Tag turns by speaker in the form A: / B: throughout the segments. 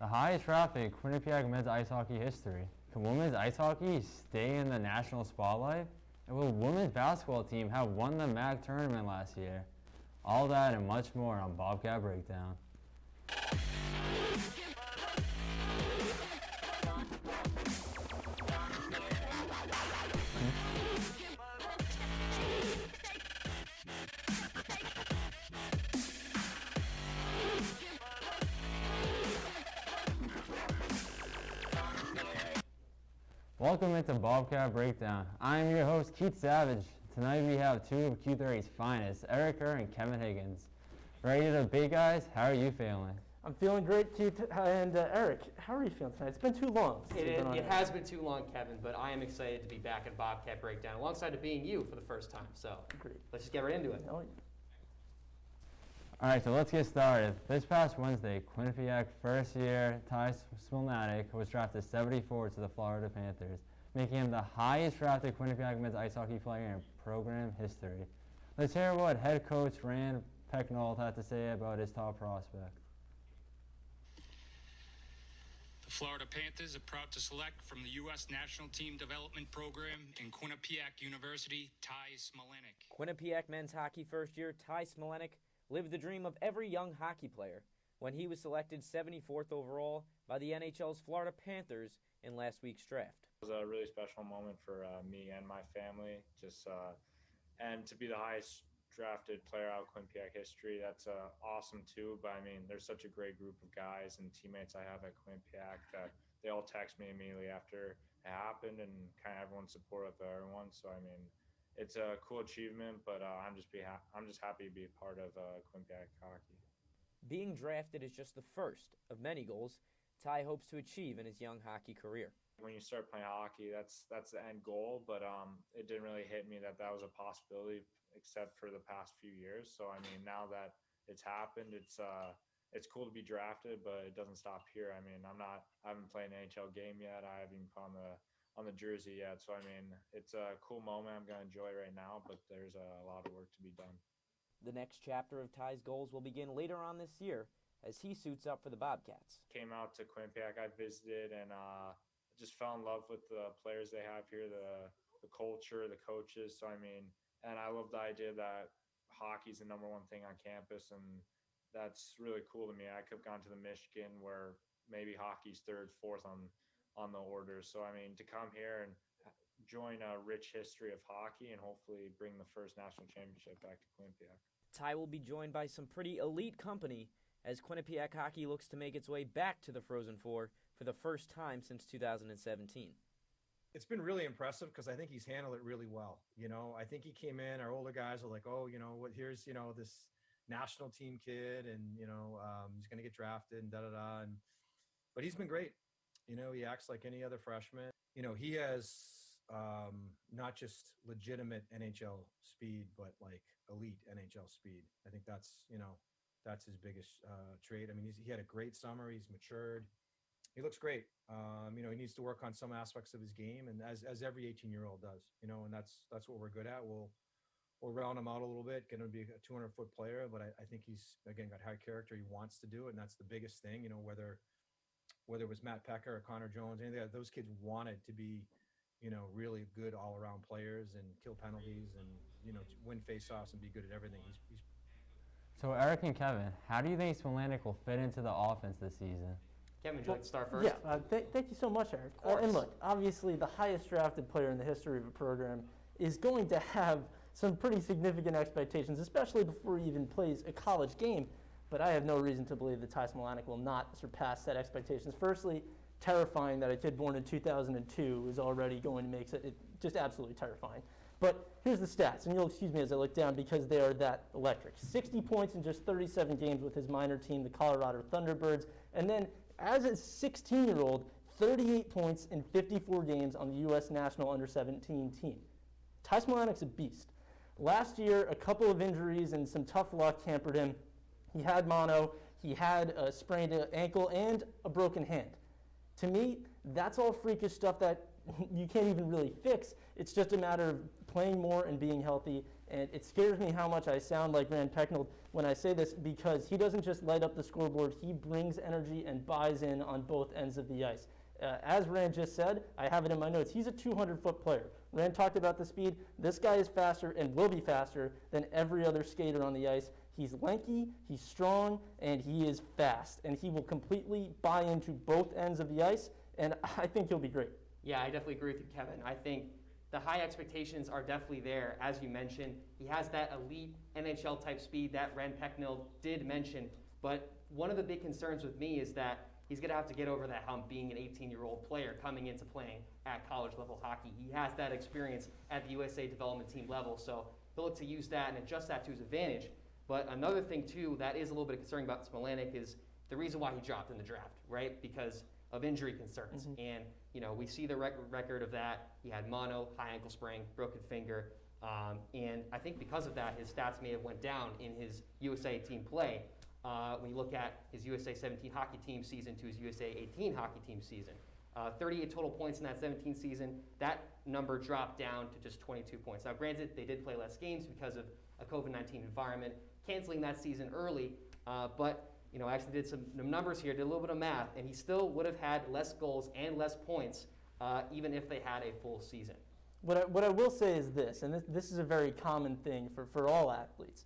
A: The highest draft in Quinnipiac men's ice hockey history. Can women's ice hockey stay in the national spotlight? And will women's basketball team have won the MAC tournament last year? All that and much more on Bobcat Breakdown. Welcome into Bobcat Breakdown. I'm your host, Keith Savage. Tonight we have two of Q30's finest, Kerr and Kevin Higgins. Ready to debate, guys? How are you feeling?
B: I'm feeling great, Keith. And Eric, how are you feeling tonight? It's been too long.
C: It has been too long, Kevin, but I am excited to be back in Bobcat Breakdown alongside of being you for the first time. So
B: Great. Let's
C: just get right into it.
B: Oh, yeah.
A: All right, so let's get started. This past Wednesday, Quinnipiac first-year Ty Smilanic was drafted 74 to the Florida Panthers, making him the highest-drafted Quinnipiac men's ice hockey player in program history. Let's hear what head coach Rand Pecknold had to say about his top prospect.
D: The Florida Panthers are proud to select from the U.S. National Team Development Program in Quinnipiac University, Ty Smilanic.
E: Quinnipiac men's hockey first-year Ty Smilanic lived the dream of every young hockey player when he was selected 74th overall by the NHL's Florida Panthers in last week's draft.
F: It was a really special moment for me and my family, and to be the highest drafted player out of Quinnipiac history. That's awesome too, but I mean, there's such a great group of guys and teammates I have at Quinnipiac that they all text me immediately after it happened, and kind of everyone's supportive of everyone. So I mean, it's a cool achievement, but I'm just happy to be a part of Quinnipiac hockey.
E: Being drafted is just the first of many goals Ty hopes to achieve in his young hockey career.
F: When you start playing hockey, that's the end goal, but it didn't really hit me that was a possibility, except for the past few years. So I mean, now that it's happened, it's cool to be drafted, but it doesn't stop here. I mean, I haven't played an NHL game yet. I haven't even put on the jersey yet. So I mean, it's a cool moment I'm going to enjoy right now, but there's a lot of work to be done.
E: The next chapter of Ty's goals will begin later on this year as he suits up for the Bobcats.
F: Came out to Quinnipiac, I visited, and just fell in love with the players they have here, the culture, the coaches. So I mean, and I love the idea that hockey's the number one thing on campus, and that's really cool to me. I could have gone to the Michigan where maybe hockey's third, fourth on the order. So I mean, to come here and join a rich history of hockey and hopefully bring the first national championship back to Quinnipiac.
E: Ty will be joined by some pretty elite company as Quinnipiac hockey looks to make its way back to the Frozen Four for the first time since 2017.
G: It's been really impressive because I think he's handled it really well. You know, I think he came in, our older guys are like, oh, you know, what? Here's, you know, this national team kid, and, you know, he's going to get drafted and da-da-da. But he's been great. You know, he acts like any other freshman. You know, he has not just legitimate NHL speed, but like elite NHL speed. I think that's, you know, that's his biggest trait. I mean, he had a great summer. He's matured. He looks great. You know, he needs to work on some aspects of his game, and as every 18-year-old does, you know, and that's what we're good at. We'll round him out a little bit, get him to be a 200-foot player, but I think he's, again, got high character. He wants to do it, and that's the biggest thing. You know, whether it was Matt Pecker or Connor Jones, any of that, those kids wanted to be, you know, really good all-around players and kill penalties and, you know, win face-offs and be good at everything. He's
A: So Eric and Kevin, how do you think Smilanic will fit into the offense this season?
C: Kevin, would you like to start first?
B: Yeah, thank you so much, Eric. And look, obviously the highest drafted player in the history of a program is going to have some pretty significant expectations, especially before he even plays a college game. But I have no reason to believe that Ty Smilanic will not surpass that expectations. Firstly, terrifying that a kid born in 2002 is already going to make it just absolutely terrifying. But here's the stats, and you'll excuse me as I look down because they are that electric. 60 points in just 37 games with his minor team, the Colorado Thunderbirds, and then as a 16-year-old, 38 points in 54 games on the U.S. National Under-17 team. Ty Smilanic's a beast. Last year, a couple of injuries and some tough luck hampered him. He had mono, he had a sprained ankle, and a broken hand. To me, that's all freakish stuff that you can't even really fix. It's just a matter of playing more and being healthy And it scares me how much I sound like Rand Pecknold when I say this, because he doesn't just light up the scoreboard, he brings energy and buys in on both ends of the ice. As Rand just said, I have it in my notes, he's a 200-foot player. Rand talked about the speed. This guy is faster and will be faster than every other skater on the ice. He's lanky, he's strong, and he is fast. And he will completely buy into both ends of the ice, and I think he'll be great.
C: Yeah, I definitely agree with you, Kevin. I think the high expectations are definitely there, as you mentioned. He has that elite NHL type speed that Rand Pecknold did mention. But one of the big concerns with me is that he's going to have to get over that hump being an 18-year-old player coming into playing at college level hockey. He has that experience at the USA development team level, so he'll look to use that and adjust that to his advantage. But another thing, too, that is a little bit concerning about Smilanic is the reason why he dropped in the draft, right? Because of injury concerns. And, you know, we see the record of that. He had mono, high ankle sprain, broken finger. And I think because of that, his stats may have went down in his USA team play. When you look at his USA 17 hockey team season to his USA 18 hockey team season. 38 total points in that 17 season. That number dropped down to just 22 points. Now, granted, they did play less games because of a COVID-19 environment, canceling that season early. But you know, I actually did some numbers here, did a little bit of math, and he still would have had less goals and less points even if they had a full season.
B: What I will say is this, and this is a very common thing for all athletes.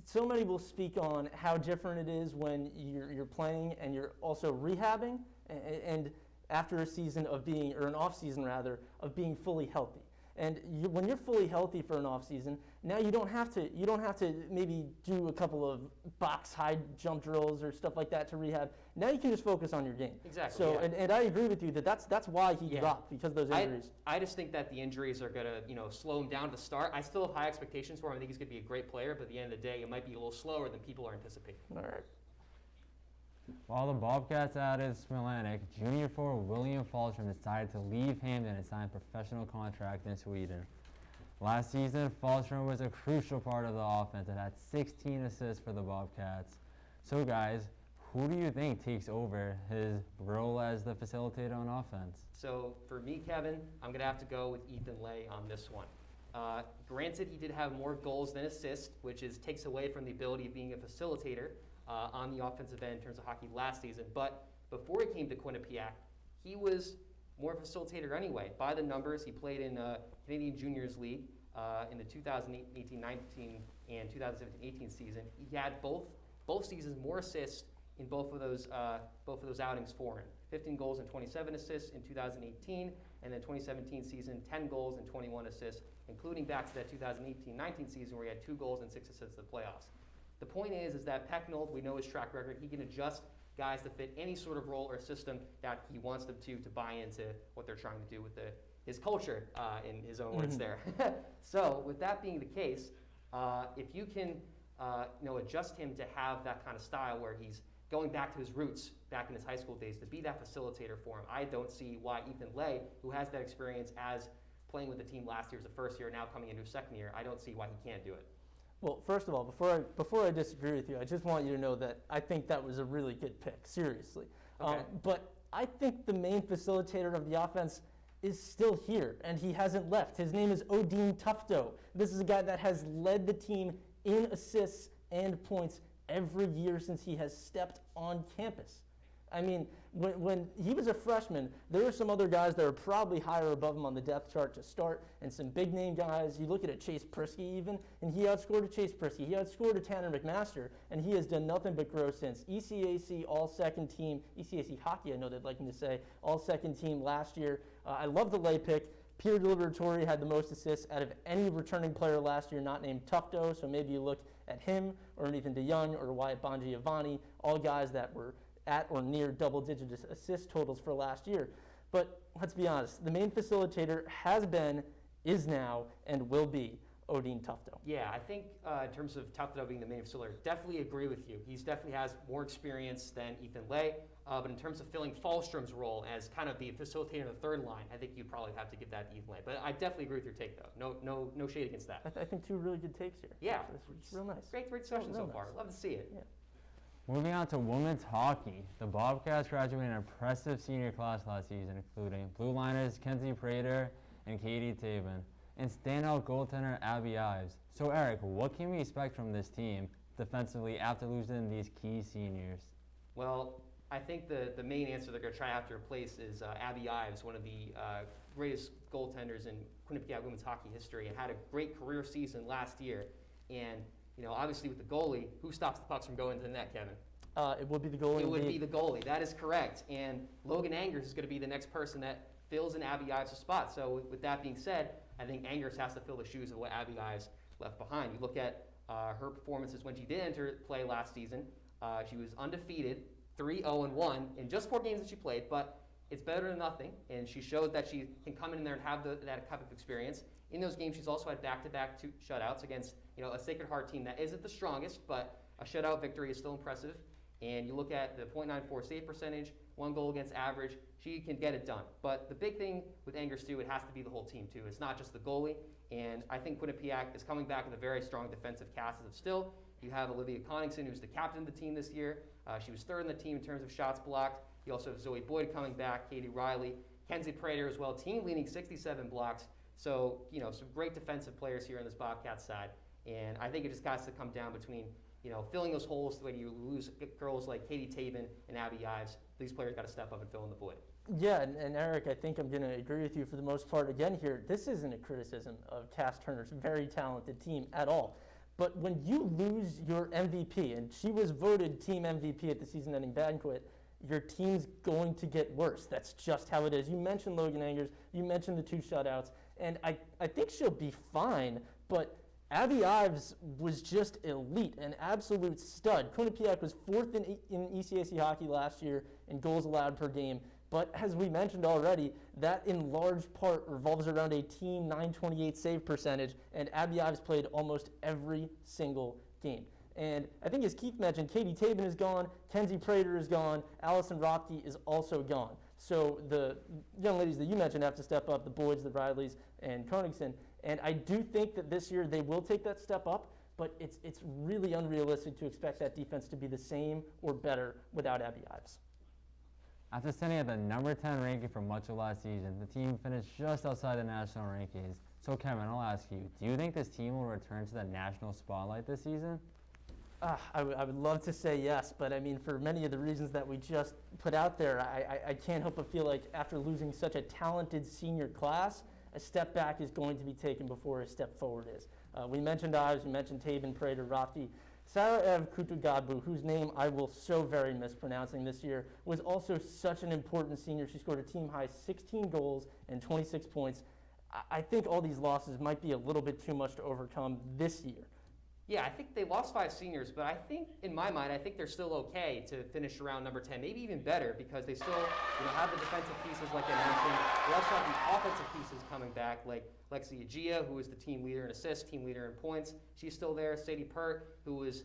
B: So many will speak on how different it is when you're playing and you're also rehabbing, and after a season of being, or an off season rather, of being fully healthy. And when you're fully healthy for an off season, now you don't have to maybe do a couple of box high jump drills or stuff like that to rehab. Now you can just focus on your game.
C: Exactly.
B: So,
C: yeah.
B: and I agree with you that that's why he dropped, because of those injuries.
C: I just think that the injuries are gonna, you know, slow him down to start. I still have high expectations for him. I think he's gonna be a great player, but at the end of the day, it might be a little slower than people are anticipating.
B: All right.
A: While the Bobcats added Smilanic, junior forward William Falstrom decided to leave Hamden and sign a professional contract in Sweden. Last season, Falstrom was a crucial part of the offense and had 16 assists for the Bobcats. So guys, who do you think takes over his role as the facilitator on offense?
C: So for me, Kevin, I'm going to have to go with Ethan Lay on this one. Granted, he did have more goals than assists, which takes away from the ability of being a facilitator on the offensive end in terms of hockey last season. But before he came to Quinnipiac, he was more of a facilitator anyway. By the numbers, he played in Canadian Juniors League in the 2018-19 and 2017-18 season. He had both seasons more assists in both of those outings for him. 15 goals and 27 assists in 2018, and then 2017 season, 10 goals and 21 assists, including back to that 2018-19 season where he had 2 goals and 6 assists in the playoffs. The point is that Pecknold, we know his track record, he can adjust guys to fit any sort of role or system that he wants them to buy into what they're trying to do with his culture, in his own words there. So with that being the case, if you can adjust him to have that kind of style where he's going back to his roots back in his high school days, to be that facilitator for him, I don't see why Ethan Lay, who has that experience as playing with the team last year as a first year, now coming into his second year, I don't see why he can't do it. Well,
B: first of all, before I disagree with you, I just want you to know that I think that was a really good pick, seriously.
C: Okay.
B: But I think the main facilitator of the offense is still here, and he hasn't left. His name is Odin Tufto. This is a guy that has led the team in assists and points every year since he has stepped on campus. I mean, when he was a freshman, there were some other guys that are probably higher above him on the depth chart to start, and some big name guys. You look at a Chase Prisky even, and he outscored a Chase Prisky. He outscored a Tanner McMaster, and he has done nothing but grow since. ECAC all-second team, ECAC hockey, I know they'd like me to say, all-second team last year. I love the Lay pick. Pierre Deliberatore had the most assists out of any returning player last year not named Tufto, so maybe you look at him or Nathan DeYoung or Wyatt Bongiovanni, all guys that were at or near double-digit assist totals for last year. But let's be honest, the main facilitator has been, is now, and will be Odin Tufto.
C: Yeah, I think in terms of Tufto being the main facilitator, definitely agree with you. He definitely has more experience than Ethan Lay, but in terms of filling Falstrom's role as kind of the facilitator in the third line, I think you'd probably have to give that to Ethan Lay. But I definitely agree with your take, though. No shade against that.
B: I think two really good takes here.
C: Yeah.
B: It's real nice.
C: Great discussion so far. Love to see it.
B: Yeah.
A: Moving on to women's hockey, the Bobcats graduated an impressive senior class last season, including blue liners Kenzie Prater and Katie Tabin. and standout goaltender Abby Ives. So Eric, what can we expect from this team defensively after losing these key seniors?
C: Well, I think the main answer they're going to try to replace is Abby Ives, one of the greatest goaltenders in Quinnipiac women's hockey history, and had a great career season last year. And obviously with the goalie, who stops the pucks from going to the net, Kevin?
B: It would be the goalie.
C: It would be the goalie. That is correct. And Logan Angers is going to be the next person that fills in Abby Ives' spot. So with that being said, I think Angers has to fill the shoes of what Abby Ives left behind. You look at her performances when she did enter play last season. She was undefeated, 3-0-1 in just 4 games that she played, but it's better than nothing. And she showed that she can come in there and have that type of experience. In those games, she's also had back-to-back 2 shutouts against a Sacred Heart team that isn't the strongest, but a shutout victory is still impressive. And you look at the .94 save percentage, 1 goal against average, she can get it done. But the big thing with Angers too, it has to be the whole team too. It's not just the goalie. And I think Quinnipiac is coming back with a very strong defensive cast as of still. You have Olivia Conningson, who's the captain of the team this year. She was 3rd in the team in terms of shots blocked. You also have Zoe Boyd coming back, Katie Riley, Kenzie Prater as well, team leading 67 blocks. So, some great defensive players here on this Bobcat side. And I think it just has to come down between filling those holes when you lose girls like Katie Tabin and Abby Ives. These players got to step up and fill in the void.
B: Yeah, and Eric, I think I'm going to agree with you for the most part. Again here, this isn't a criticism of Cass Turner's very talented team at all. But when you lose your MVP, and she was voted team MVP at the season-ending banquet, your team's going to get worse. That's just how it is. You mentioned Logan Angers. You mentioned the 2 shutouts. And I think she'll be fine, but Abby Ives was just elite, an absolute stud. Quinnipiac was 4th in ECAC hockey last year in goals allowed per game. But as we mentioned already, that in large part revolves around a team .928 save percentage, and Abby Ives played almost every single game. And I think as Keith mentioned, Katie Tabin is gone, Kenzie Prater is gone, Allison Rothke is also gone. So the young ladies that you mentioned have to step up, the Boyds, the Rileys, and Koenigson. And I do think that this year they will take that step up, but it's really unrealistic to expect that defense to be the same or better without Abby Ives.
A: After sitting at the number 10 ranking for much of last season, the team finished just outside the national rankings. So Kevin, I'll ask you, do you think this team will return to the national spotlight this season?
B: I would love to say yes, but I mean, for many of the reasons that we just put out there, I can't help but feel like after losing such a talented senior class, a step back is going to be taken before a step forward is. We mentioned Ives, we mentioned Tabin, Prater, Rothke. Sarah Ev Kutugadbu, whose name I will so very mispronouncing this year, was also such an important senior. She scored a team-high 16 goals and 26 points. I think all these losses might be a little bit too much to overcome this year.
C: Yeah, I think they lost 5 seniors, but I think, in my mind, I think they're still okay to finish around number 10, maybe even better, because they still have the defensive pieces like I mentioned. They also have the offensive pieces coming back, like Lexi Agia, who is the team leader in assists, team leader in points. She's still there. Sadie Pert, who was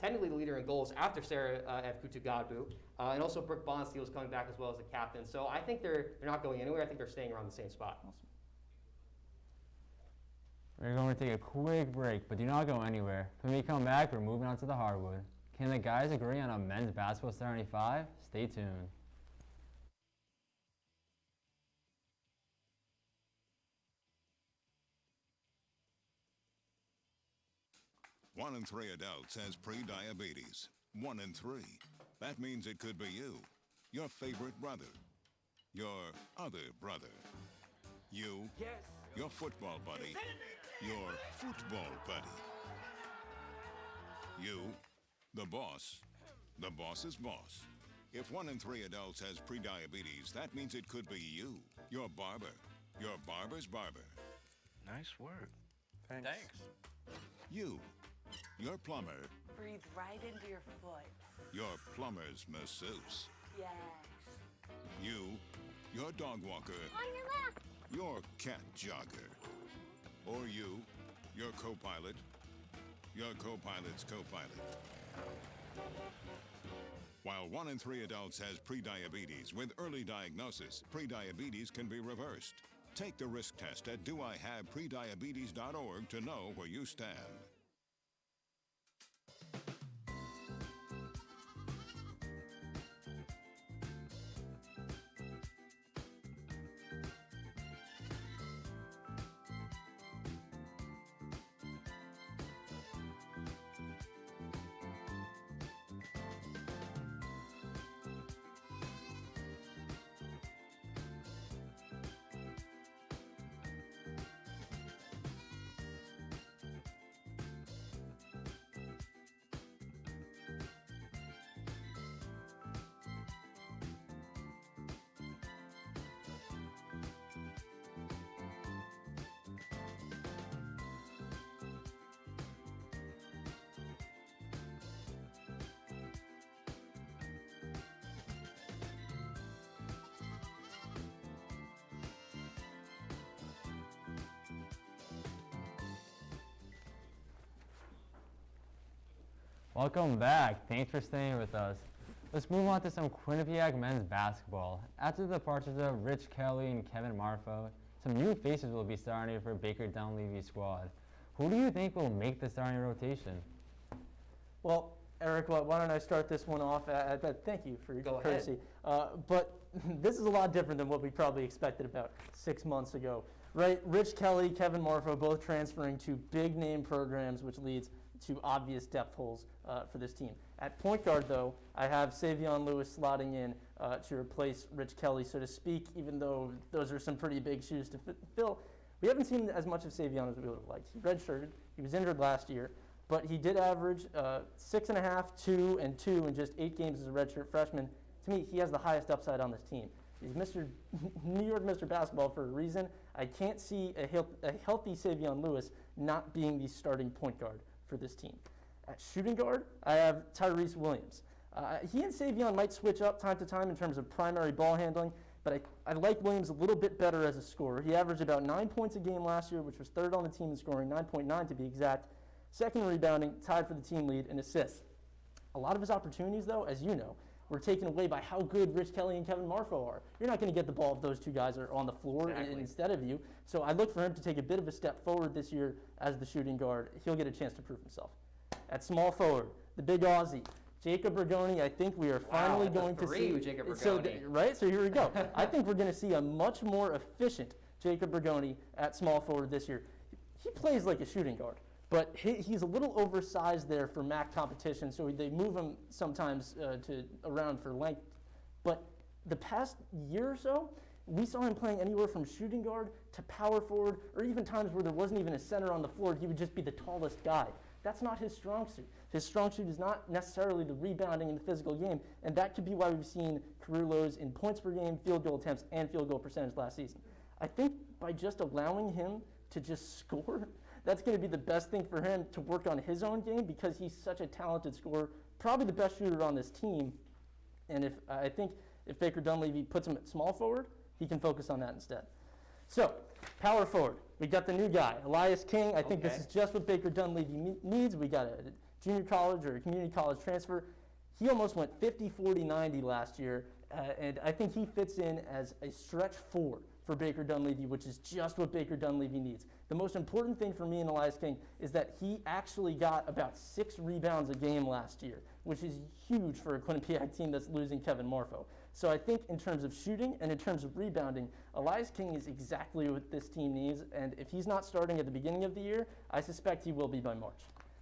C: technically the leader in goals after Sarah F. Kutugadbu. And also Brooke Bonsteel is coming back as well as the captain. So I think they're not going anywhere. I think they're staying around the same spot.
B: Awesome.
A: We're going to take a quick break, but do not go anywhere. When we come back, we're moving on to the hardwood. Can the guys agree on a men's basketball 75? Stay tuned.
H: One in 3 adults has pre-diabetes. 1 in 3. That means it could be you, your favorite brother, your other brother, you, your football buddy, your football buddy, you, the boss's boss. If 1 in 3 adults has pre-diabetes, that means it could be you, your barber, your barber's barber.
I: Nice work. Thanks.
H: You, your plumber,
J: Breathe right into your foot.
H: your plumber's masseuse.
J: Yes.
H: You, your dog walker,
J: On your left.
H: your cat jogger. Or you, your co-pilot, your co-pilot's co-pilot. While 1 in 3 adults has prediabetes, with early diagnosis, prediabetes can be reversed. Take the risk test at doihaveprediabetes.org to know where you stand.
A: Welcome back. Thanks for staying with us. Let's move on to some Quinnipiac men's basketball. After the departures of Rich Kelly and Kevin Marfo, some new faces will be starting for Baker Dunleavy's squad. Who do you think will make the starting rotation?
B: Well, Eric, why don't I start this one off? Thank you for your
C: Go
B: courtesy. But this is a lot different than what we probably expected about 6 months ago, right? Rich Kelly, Kevin Marfo, both transferring to big-name programs, which leads to obvious depth holes for this team. At point guard, though, I have Savion Lewis slotting in to replace Rich Kelly, so to speak, even though those are some pretty big shoes to fill. We haven't seen as much of Savion as we would have liked. He redshirted. He was injured last year, but he did average 6.5, 2, and 2 in just 8 games as a redshirt freshman. To me, he has the highest upside on this team. He's Mr. New York Mr. Basketball for a reason. I can't see a healthy Savion Lewis not being the starting point guard for this team. At shooting guard, I have Tyrese Williams. He and Savion might switch up time to time in terms of primary ball handling, but I like Williams a little bit better as a scorer. He averaged about 9 points a game last year, which was third on the team in scoring, 9.9 to be exact. Second in rebounding, tied for the team lead in assists. A lot of his opportunities, though, as you know, were taken away by how good Rich Kelly and Kevin Marfo are. You're not going to get the ball if those two guys are on the floor instead of you. So I look for him to take a bit of a step forward this year as the shooting guard. He'll get a chance to prove himself. At small forward, the big Aussie, Jacob Bergoni. I think we are finally going to see.
C: Jacob Bergoni.
B: So here we go. I think we're going to see a much more efficient Jacob Bergoni at small forward this year. He plays like a shooting guard, but he's a little oversized there for MAC competition, so they move him sometimes around for length. But the past year or so, we saw him playing anywhere from shooting guard to power forward, or even times where there wasn't even a center on the floor. He would just be the tallest guy. That's not his strong suit. His strong suit is not necessarily the rebounding in the physical game, and that could be why we've seen career lows in points per game, field goal attempts, and field goal percentage last season. I think by just allowing him to just score, that's going to be the best thing for him to work on his own game, because he's such a talented scorer, probably the best shooter on this team. And I think if Baker Dunleavy puts him at small forward, he can focus on that instead. So, power forward, we got the new guy, Elias King. I think this is just what Baker Dunleavy needs. We got a junior college or a community college transfer. He almost went 50, 40, 90 last year, and I think he fits in as a stretch 4 for Baker Dunleavy, which is just what Baker Dunleavy needs. The most important thing for me and Elias King is that he actually got about 6 rebounds a game last year, which is huge for a Quinnipiac team that's losing Kevin Marfo. So I think in terms of shooting and in terms of rebounding, Elias King is exactly what this team needs, and if he's not starting at the beginning of the year, I suspect he will be by March.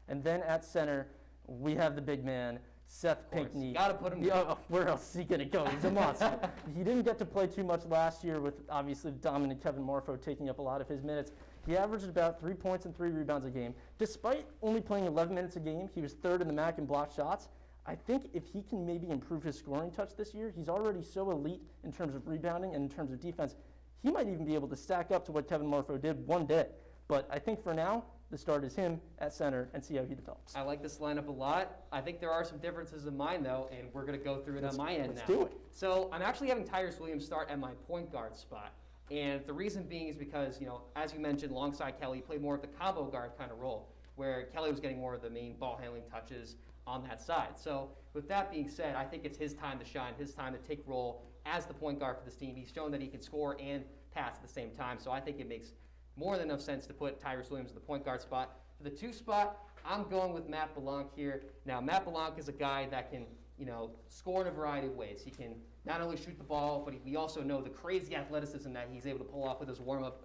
B: And then at center, we have the big man, Seth Pinckney.
C: Gotta put him there.
B: Where else is he going to go? He's a monster. He didn't get to play too much last year with obviously dominant Kevin Marfo taking up a lot of his minutes. He averaged about 3 points and 3 rebounds a game. Despite only playing 11 minutes a game, he was third in the MAC in block shots. I think if he can maybe improve his scoring touch this year, he's already so elite in terms of rebounding and in terms of defense, he might even be able to stack up to what Kevin Marfo did one day. But I think for now, the start is him at center and see how he develops.
C: I like this lineup a lot. I think there are some differences in mine, though, and we're going to go through it on my end now.
B: Let's do it.
C: So I'm actually having Tyrese Williams start at my point guard spot. And the reason being is because, as you mentioned, alongside Kelly, he played more of the combo guard kind of role, where Kelly was getting more of the main ball handling touches on that side. So with that being said, I think it's his time to shine, his time to take role as the point guard for this team. He's shown that he can score and pass at the same time. So I think it makes more than enough sense to put Tyrese Williams in the point guard spot. For the 2 spot, I'm going with Matt Belanc here. Now, Matt Belanc is a guy that can, score in a variety of ways. He can not only shoot the ball, but we also know the crazy athleticism that he's able to pull off with his warm-up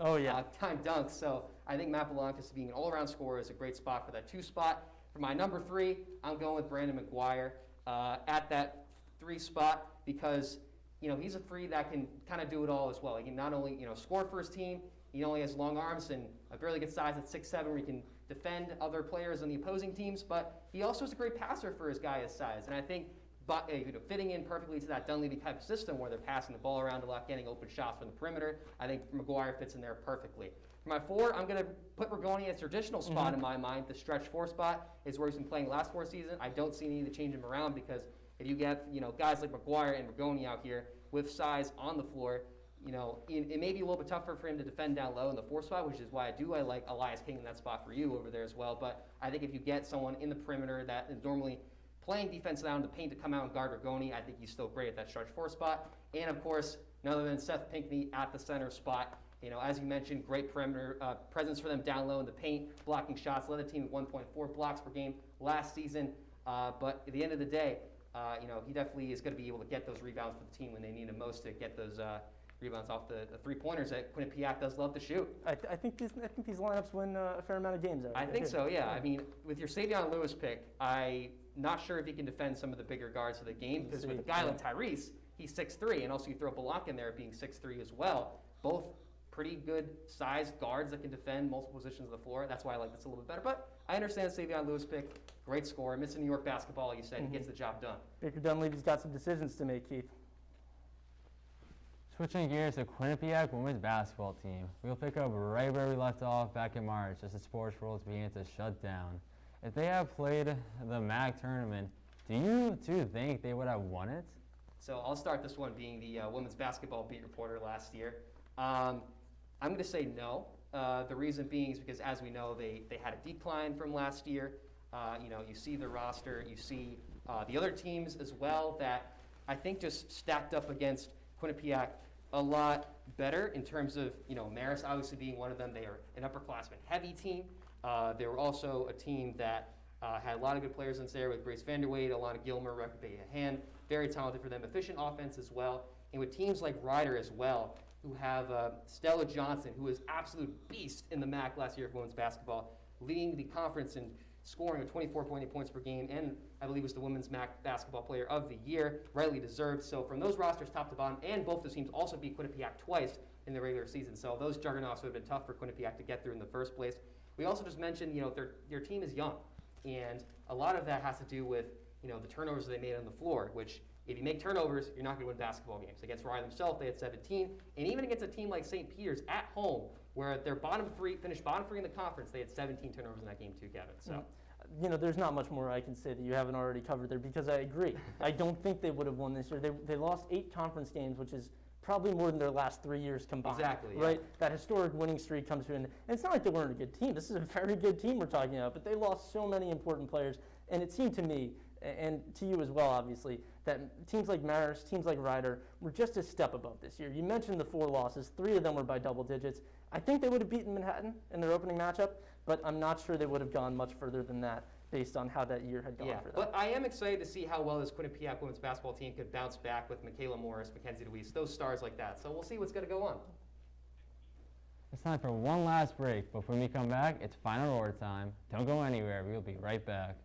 C: time dunks. So I think Matt Belanc, just being an all-around scorer, is a great spot for that 2 spot. For my number 3, I'm going with Brandon McGuire at that 3 spot because, he's a 3 that can kind of do it all as well. He can not only, score for his team, he only has long arms and a really good size at 6'7", where he can defend other players on the opposing teams, but he also is a great passer for his guy his size. And I think fitting in perfectly to that Dunleavy type of system where they're passing the ball around a lot, getting open shots from the perimeter, I think McGuire fits in there perfectly. For my 4, I'm going to put Rigoni as a traditional spot in my mind. The stretch 4 spot is where he's been playing last 4 seasons. I don't see any need to change him around because if you get guys like McGuire and Rigoni out here with size on the floor, it may be a little bit tougher for him to defend down low in the 4 spot, which is why I like Elias King in that spot for you over there as well. But I think if you get someone in the perimeter that is normally playing defense down the paint to come out and guard Rigoni, I think he's still great at that stretch 4 spot. And of course, none other than Seth Pinckney at the center spot. As you mentioned, great perimeter presence for them down low in the paint, blocking shots, led the team with 1.4 blocks per game last season. But at the end of the day, he definitely is going to be able to get those rebounds for the team when they need him most to get those rebounds off the 3-pointers that Quinnipiac does love to shoot.
B: I think these lineups win a fair amount of games.
C: I think so, yeah. I mean, with your Savion Lewis pick, I'm not sure if he can defend some of the bigger guards of the game, because with a guy like Tyrese, he's 6'3", and also you throw Balak in there being 6'3" as well. Both pretty good sized guards that can defend multiple positions of the floor. That's why I like this a little bit better. But I understand Savion Lewis pick. Great scorer. Missing New York basketball, you said. He gets the job done.
B: Baker Dunleavy's got some decisions to make, Keith.
A: Switching gears to Quinnipiac women's basketball team. We'll pick up right where we left off back in March as the sports world began to shut down. If they had played the MAC tournament, do you two think they would have won it?
C: So I'll start this one being the women's basketball beat reporter last year. I'm going to say no. The reason being is because, as we know, they had a decline from last year. You see the roster, you see the other teams as well that I think just stacked up against Quinnipiac a lot better in terms of, Marist obviously being one of them. They are an upperclassman heavy team. They were also a team that had a lot of good players in there with Grace Vanderwade, Alana Gilmer, Rebecca Hand. Very talented for them. Efficient offense as well. And with teams like Ryder as well, who have Stella Johnson, who is absolute beast in the MAC last year for women's basketball, leading the conference in scoring 24.8 points per game, and I believe was the Women's MAC Basketball Player of the Year, rightly deserved. So from those rosters top to bottom, and both those teams also beat Quinnipiac twice in the regular season. So those juggernauts would have been tough for Quinnipiac to get through in the first place. We also just mentioned, their team is young, and a lot of that has to do with, the turnovers that they made on the floor, which if you make turnovers, you're not going to win basketball games. Against Rye themselves, they had 17, and even against a team like St. Peter's at home, where they're finished bottom 3 in the conference, they had 17 turnovers in that game too, Kevin. So.
B: There's not much more I can say that you haven't already covered there, because I agree. I don't think they would have won this year. They lost 8 conference games, which is probably more than their last 3 years combined.
C: Exactly. Yeah.
B: Right? That historic winning streak comes to an end. And it's not like they weren't a good team. This is a very good team we're talking about, but they lost so many important players. And it seemed to me, and to you as well, obviously, that teams like Marist, teams like Ryder were just a step above this year. You mentioned the 4 losses. 3 of them were by double digits. I think they would have beaten Manhattan in their opening matchup, but I'm not sure they would have gone much further than that based on how that year had gone for them.
C: But I am excited to see how well this Quinnipiac women's basketball team could bounce back with Michaela Morris, Mackenzie DeWeese, those stars like that. So we'll see what's going to go on.
A: It's time for one last break, but when we come back, it's final order time. Don't go anywhere. We'll be right back.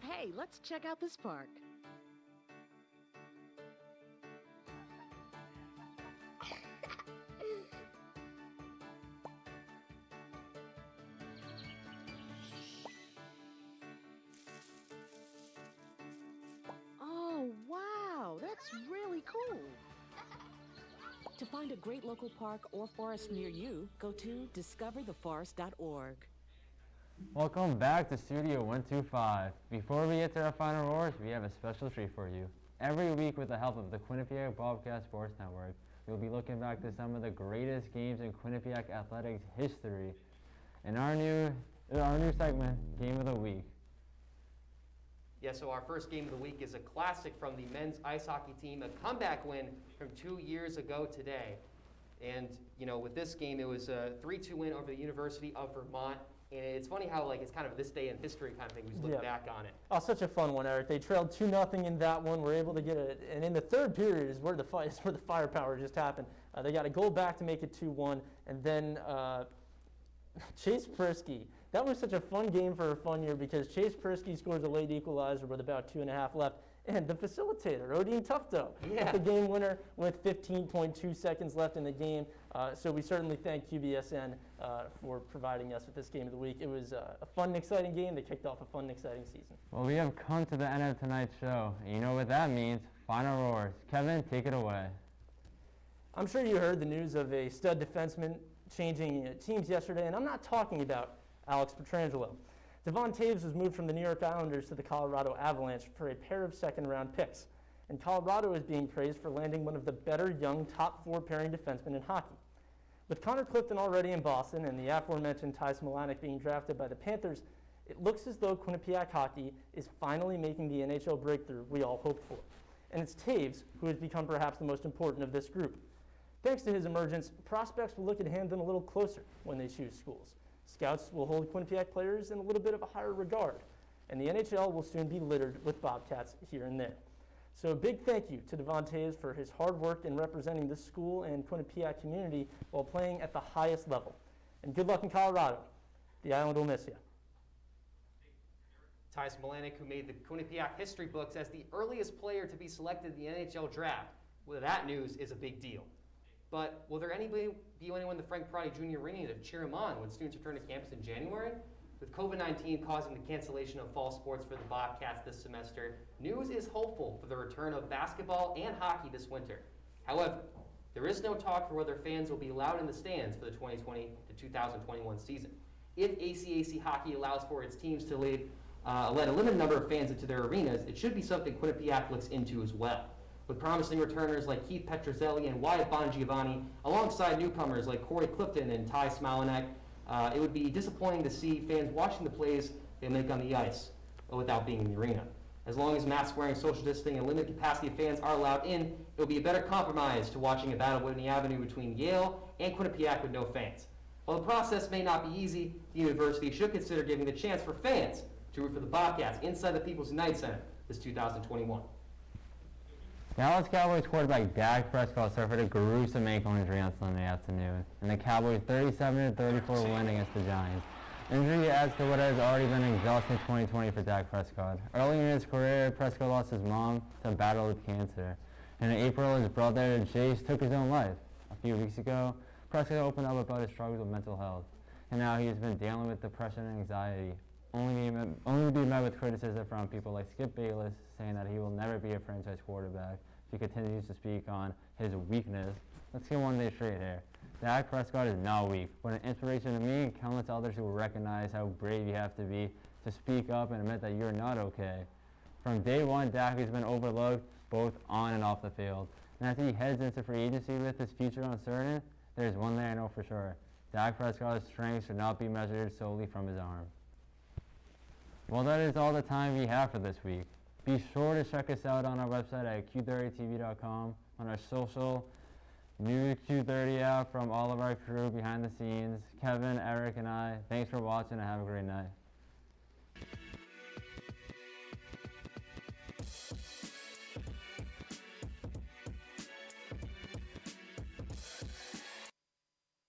J: Hey, let's check out this park. looks really cool.
K: To find a great local park or forest near you, go to discovertheforest.org.
A: Welcome back to Studio 125. Before we get to our final roars, we have a special treat for you. Every week, with the help of the Quinnipiac Bobcat Sports Network, we'll be looking back to some of the greatest games in Quinnipiac athletics history. In our new segment, Game of the Week.
C: Yeah, so our first game of the week is a classic from the men's ice hockey team, a comeback win from 2 years ago today. And, you know, with this game, it was a 3-2 win over the University of Vermont. And it's funny how, like, it's kind of this day in history kind of thing. We just look back on it.
B: Oh, such a fun one, Eric. They trailed 2-0 in that one. We're able to get it. And in the third period is where the firepower just happened. They got a goal back to make it 2-1. And then Chase Prisky. That was such a fun game for a fun year because Chase Prisky scores a late equalizer with about 2.5 left. And the facilitator, Odin Tufto, hit the game winner with 15.2 seconds left in the game. So we certainly thank QBSN for providing us with this game of the week. It was a fun and exciting game. They kicked off a fun and exciting season.
A: Well, we have come to the end of tonight's show. And you know what that means. Final roars. Kevin, take it away.
B: I'm sure you heard the news of a stud defenseman changing teams yesterday, and I'm not talking about Alex Pietrangelo. Devon Taves was moved from the New York Islanders to the Colorado Avalanche for a pair of second-round picks. And Colorado is being praised for landing one of the better young top 4 pairing defensemen in hockey. With Connor Clifton already in Boston and the aforementioned Ty Smilanic being drafted by the Panthers, it looks as though Quinnipiac hockey is finally making the NHL breakthrough we all hoped for. And it's Taves who has become perhaps the most important of this group. Thanks to his emergence, prospects will look at Hamden a little closer when they choose schools. Scouts will hold Quinnipiac players in a little bit of a higher regard, and the NHL will soon be littered with Bobcats here and there. So a big thank you to Devon Taves for his hard work in representing this school and Quinnipiac community while playing at the highest level. And good luck in Colorado. The Island will miss you.
C: Ty Smilanic, who made the Quinnipiac history books as the earliest player to be selected in the NHL draft. Well, that news is a big deal. But will there be anyone in the Frank Perotti Jr. Arena to cheer him on when students return to campus in January? With COVID-19 causing the cancellation of fall sports for the Bobcats this semester, news is hopeful for the return of basketball and hockey this winter. However, there is no talk for whether fans will be allowed in the stands for the 2020 to 2021 season. If ACAC hockey allows for its teams to let a limited number of fans into their arenas, it should be something Quinnipiac looks into as well. With promising returners like Keith Petrozelli and Wyatt Bongiovanni, alongside newcomers like Corey Clifton and Ty Smilanic, it would be disappointing to see fans watching the plays they make on the ice without being in the arena. As long as mask-wearing, social distancing, and limited capacity of fans are allowed in, it will be a better compromise to watching a battle of Whitney Avenue between Yale and Quinnipiac with no fans. While the process may not be easy, the university should consider giving the chance for fans to root for the Bobcats inside the People's United Center this 2021.
A: Dallas Cowboys quarterback Dak Prescott suffered a gruesome ankle injury on Sunday afternoon, and the Cowboys' 37-34 win against the Giants. Injury adds to what has already been an exhausting 2020 for Dak Prescott. Early in his career, Prescott lost his mom to a battle with cancer. And in April, his brother Jace took his own life. A few weeks ago, Prescott opened up about his struggles with mental health, and now he has been dealing with depression and anxiety, only to be met with criticism from people like Skip Bayless, saying that he will never be a franchise quarterback if he continues to speak on his weakness. Let's get one day straight here. Dak Prescott is not weak, but an inspiration to me and countless others who recognize how brave you have to be to speak up and admit that you're not okay. From day one, Dak has been overlooked both on and off the field. And as he heads into free agency with his future uncertain, there's one thing I know for sure. Dak Prescott's strength should not be measured solely from his arm. Well, that is all the time we have for this week. Be sure to check us out on our website at q30tv.com, on our social, new Q30 app from all of our crew behind the scenes, Kevin, Eric, and I. Thanks for watching and have a great night.